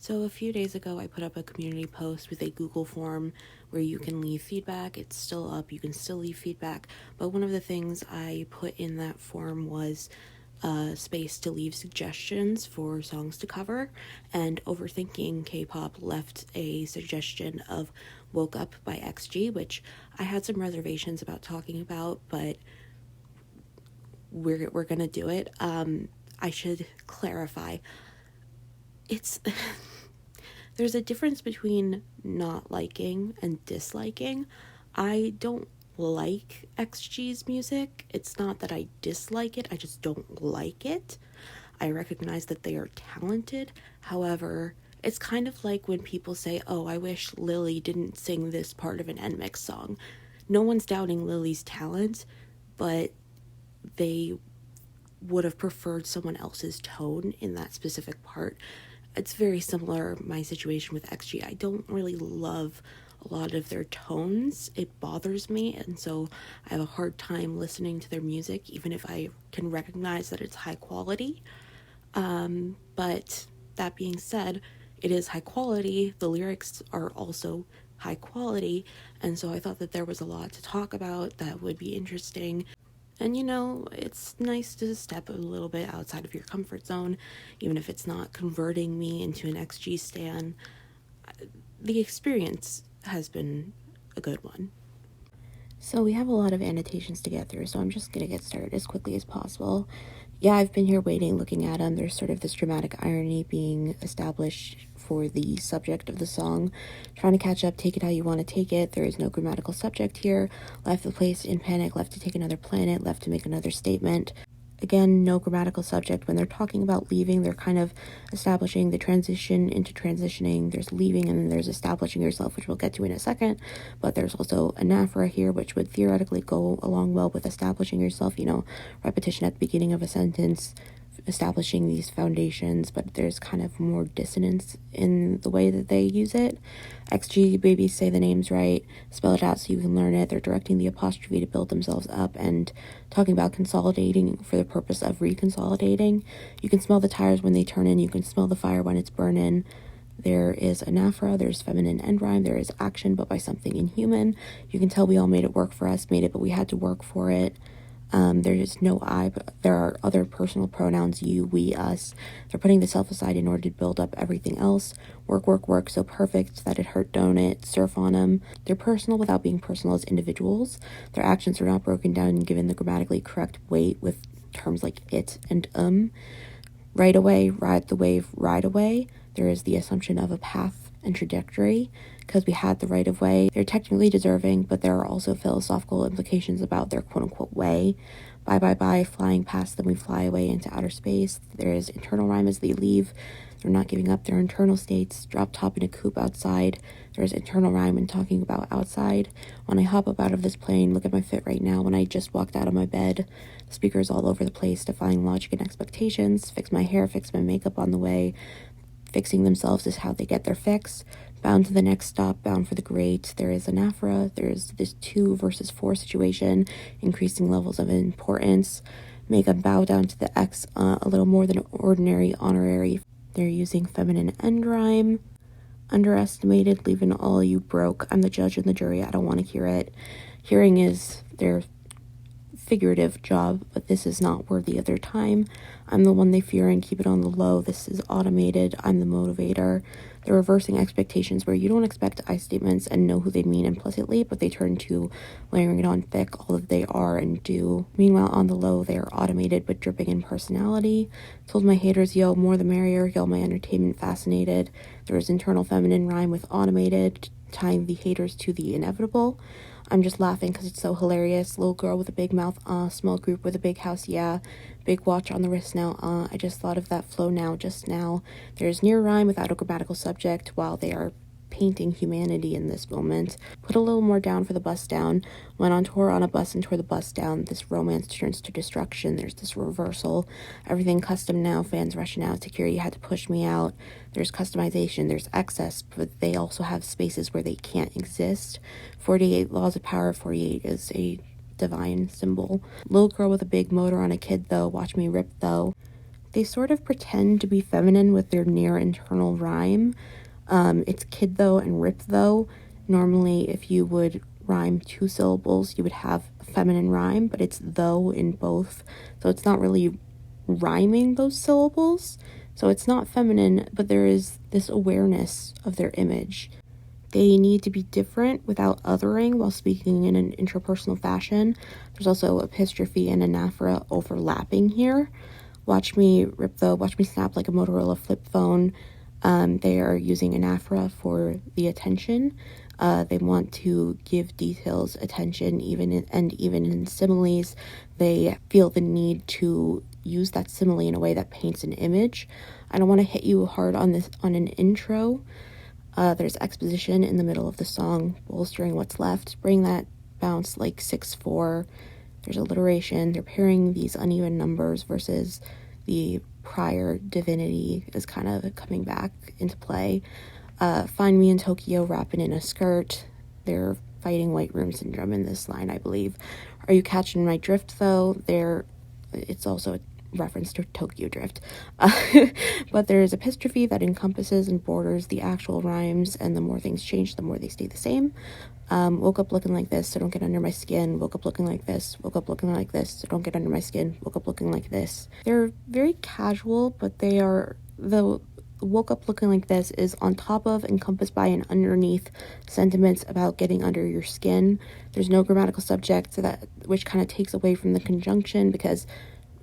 So a few days ago, I put up a community post with a Google form where you can leave feedback. It's still up, you can still leave feedback. But one of the things I put in that form was a space to leave suggestions for songs to cover. And Overthinking K-pop left a suggestion of Woke Up by XG, which I had some reservations about talking about, but we're gonna do it. I should clarify. It's there's a difference between not liking and disliking. I don't like XG's music. It's not that I dislike it, I just don't like it. I recognize that they are talented. However, it's kind of like when people say, oh, I wish Lily didn't sing this part of an NMIX song. No one's doubting Lily's talent, but they would have preferred someone else's tone in that specific part. It's very similar, my situation with XG. I don't really love a lot of their tones. It bothers me, and so I have a hard time listening to their music, even if I can recognize that it's high quality. But that being said, it is high quality. The lyrics are also high quality, and so I thought that there was a lot to talk about that would be interesting. And it's nice to step a little bit outside of your comfort zone, even if it's not converting me into an XG stan. The experience has been a good one. So we have a lot of annotations to get through, so I'm just going to get started as quickly as possible. Yeah, I've been here waiting, looking at them. There's sort of this dramatic irony being established for the subject of the song. Trying to catch up, take it how you want to take it. There is no grammatical subject here. Left the place in panic, left to take another planet, left to make another statement. Again, no grammatical subject. When they're talking about leaving, they're kind of establishing the transition into transitioning. There's leaving and then there's establishing yourself, which we'll get to in a second. But there's also anaphora here, which would theoretically go along well with establishing yourself. Repetition at the beginning of a sentence, establishing these foundations, but there's kind of more dissonance in the way that they use it. XG babies say the names right, spell it out so you can learn it. They're directing the apostrophe to build themselves up and talking about consolidating for the purpose of reconsolidating. You can smell the tires when they turn in, you can smell the fire when it's burning. There is anaphora, there's feminine end rhyme, there is action but by something inhuman. You can tell we all made it work for us, made it but we had to work for it. There is no I, but there are other personal pronouns, you, we, us. They're putting the self aside in order to build up everything else. Work, work, work, so perfect that it hurt, don't it? Surf on them. They're personal without being personal as individuals. Their actions are not broken down and given the grammatically correct weight with terms like it and Right away, ride the wave, ride away. There is the assumption of a path and trajectory because we had the right of way. They're technically deserving, but there are also philosophical implications about their quote-unquote way. Bye, bye, bye, flying past them, we fly away into outer space. There is internal rhyme as they leave. They're not giving up their internal states. Drop top in a coupe outside. There's internal rhyme when talking about outside. When I hop up out of this plane, look at my fit right now. When I just walked out of my bed, the speakers all over the place, defying logic and expectations. Fix my hair, fix my makeup on the way. Fixing themselves is how they get their fix. Bound to the next stop, bound for the great. There is anaphora. There's this 2 versus 4 situation, increasing levels of importance. Make a bow down to the X a little more than ordinary, honorary. They're using feminine end rhyme. Underestimated, leaving all you broke. I'm the judge and the jury, I don't want to hear it. Hearing is their figurative job, but this is not worthy of their time. I'm the one they fear and keep it on the low. This is automated. I'm the motivator. They're reversing expectations where you don't expect I statements and know who they mean implicitly, but they turn to layering it on thick, all that they are and do. Meanwhile, on the low, they are automated but dripping in personality. Told my haters, yo, more the merrier, yo, my entertainment fascinated. There is internal feminine rhyme with automated, tying the haters to the inevitable. I'm just laughing because it's so hilarious. Little girl with a big mouth, small group with a big house, yeah. Big watch on the wrist now, I just thought of that flow now, just now. There's near rhyme without a grammatical subject while they are painting humanity in this moment. Put a little more down for the bus down. Went on tour on a bus and tore the bus down. This romance turns to destruction. There's this reversal. Everything custom now. Fans rushing out. Security had to push me out. There's customization. There's excess, but they also have spaces where they can't exist. 48 laws of power. 48 is a divine symbol. Little girl with a big motor on a kid though. Watch me rip though. they sort of pretend to be feminine with their near internal rhyme. It's kid though and rip though. Normally, if you would rhyme 2 syllables, you would have a feminine rhyme, but it's though in both. So it's not really rhyming those syllables. So it's not feminine, but there is this awareness of their image. They need to be different without othering while speaking in an interpersonal fashion. There's also epistrophe and anaphora overlapping here. Watch me rip though, watch me snap like a Motorola flip phone. They are using anaphora for the attention. They want to give details attention, even in similes. They feel the need to use that simile in a way that paints an image. I don't want to hit you hard on an intro. There's exposition in the middle of the song, bolstering what's left. Bring that bounce like 6/4. There's alliteration. They're pairing these uneven numbers versus the prior divinity is kind of coming back into play. Find me in Tokyo rapping in a skirt. They're fighting white room syndrome in this line, I believe. Are you catching my drift, though? It's also a reference to Tokyo Drift. But there is epistrophe that encompasses and borders the actual rhymes, and the more things change, the more they stay the same. Woke up looking like this, so don't get under my skin. Woke up looking like this. Woke up looking like this, so don't get under my skin. Woke up looking like this. They're very casual, but the woke up looking like this is on top of, encompassed by, and underneath sentiments about getting under your skin. There's no grammatical subject, which kind of takes away from the conjunction, because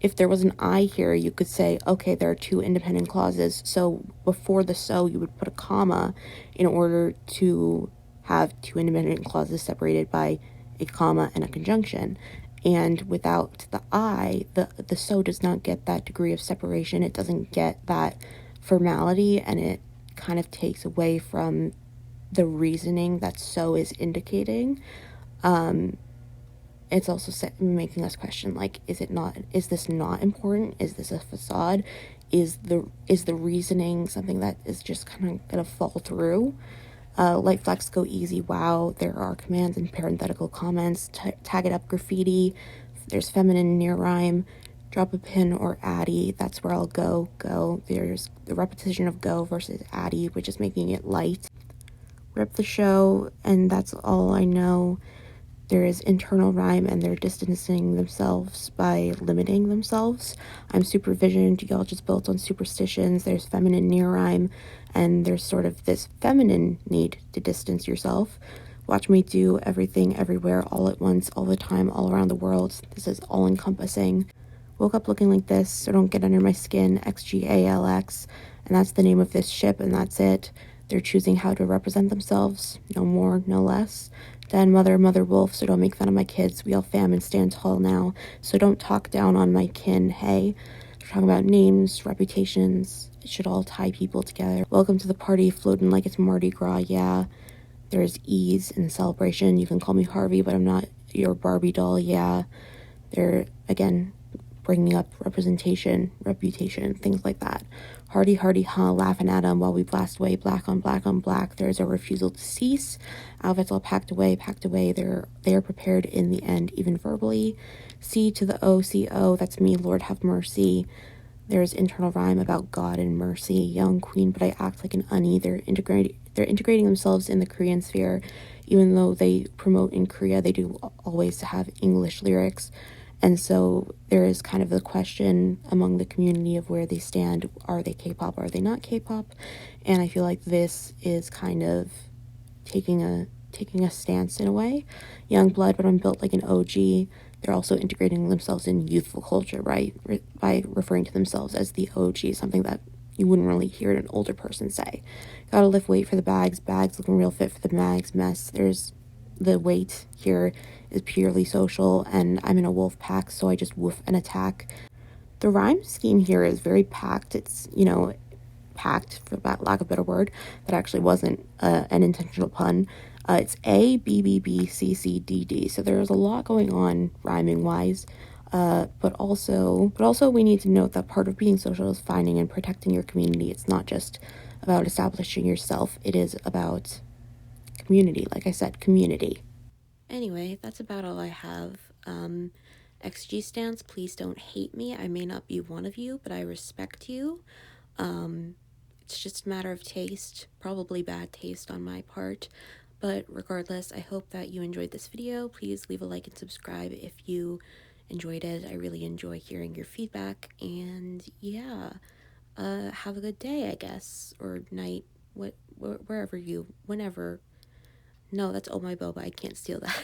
if there was an I here, you could say, okay, there are 2 independent clauses. So before the so, you would put a comma in order to have 2 independent clauses separated by a comma and a conjunction. And without the I, the so does not get that degree of separation. It doesn't get that formality, and it kind of takes away from the reasoning that so is indicating. It's also making us question, like, is this not important? Is this a facade? Is the reasoning something that is just kind of gonna fall through? Light flex, go easy, wow. There are commands and parenthetical comments. Tag it up graffiti. There's feminine near rhyme. Drop a pin or addy. That's where I'll go. There's the repetition of go versus addy, which is making it light. Rip the show, and that's all I know. There is internal rhyme, and they're distancing themselves by limiting themselves. I'm supervisioned, y'all just built on superstitions. There's feminine near rhyme, and there's sort of this feminine need to distance yourself. Watch me do everything, everywhere, all at once, all the time, all around the world. This is all-encompassing. Woke up looking like this, so don't get under my skin, XGALX, and that's the name of this ship, and that's it. They're choosing how to represent themselves, no more, no less. Then mother wolf, so don't make fun of my kids. We all fam and stand tall now, so don't talk down on my kin, hey. They're talking about names, reputations. It should all tie people together. Welcome to the party, floating like it's Mardi Gras, yeah. There's ease and celebration. You can call me Harvey, but I'm not your Barbie doll, yeah. They're, again, bringing up representation, reputation, things like that. Hardy, huh, laughing at them while we blast away, black on black on black. There's a refusal to cease. Outfits all packed away. They are prepared in the end, even verbally. C to the O, C-O, that's me, Lord have mercy. There's internal rhyme about God and mercy. Young queen, but I act like an unny. They're integrating themselves in the Korean sphere. Even though they promote in Korea, they do always have English lyrics. And so there is kind of the question among the community of where they stand. Are they K-pop? Are they not K-pop? And I feel like this is kind of taking a stance in a way. Young blood, but I'm built like an OG. They're also integrating themselves in youthful culture, right? By referring to themselves as the OG, something that you wouldn't really hear an older person say. Gotta lift weight for the bags looking real fit for the mags mess. There's the weight here is purely social, and I'm in a wolf pack, so I just woof and attack. The rhyme scheme here is very packed. It's, packed, for lack of a better word. That actually wasn't an intentional pun. It's A, B, B, B, C, C, D, D. So there's a lot going on rhyming wise. But also we need to note that part of being social is finding and protecting your community. It's not just about establishing yourself. It is about community. Like I said, community. Anyway, that's about all I have. XG stance, please don't hate me. I may not be one of you, but I respect you. It's just a matter of taste, probably bad taste on my part. But regardless, I hope that you enjoyed this video. Please leave a like and subscribe if you enjoyed it. I really enjoy hearing your feedback. And yeah, have a good day, I guess, or night, wherever you, whenever. No, that's Oh My Boba. I can't steal that.